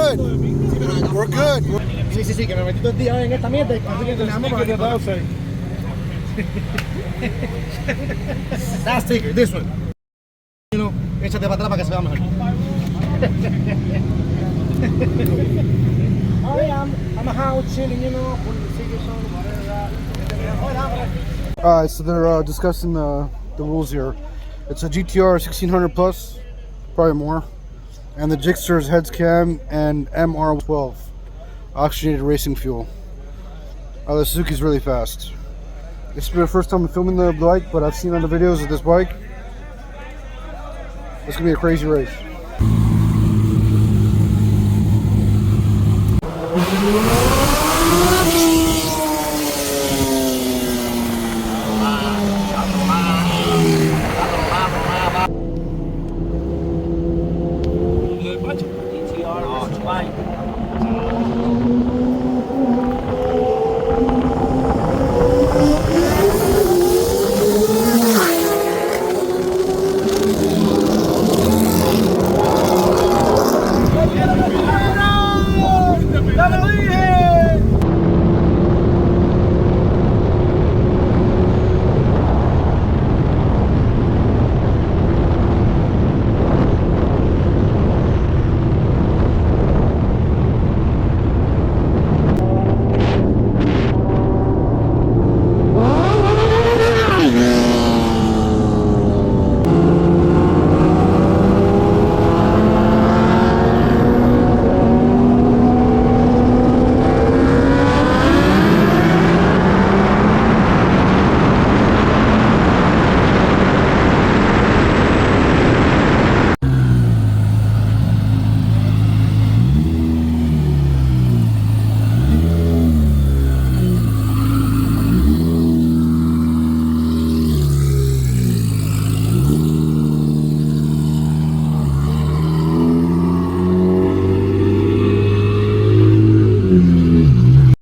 good. We're good. Sí, sí, sí, que me metí 2 días en esta mierda y así que tenemos para que That sticker, this one. You know, échate para atrás para que se vea mejor. Oh yeah, I'm a house chilling, you know, putting the stickers on, whatever. Alright, so they're discussing the rules here. It's a GTR 1600 plus, probably more, and the Gixxer's heads cam and MR12 oxygenated racing fuel. The Suzuki's really fast. This will be the first time I'm filming the bike, but I've seen other videos of this bike. It's gonna be a crazy race. GTR,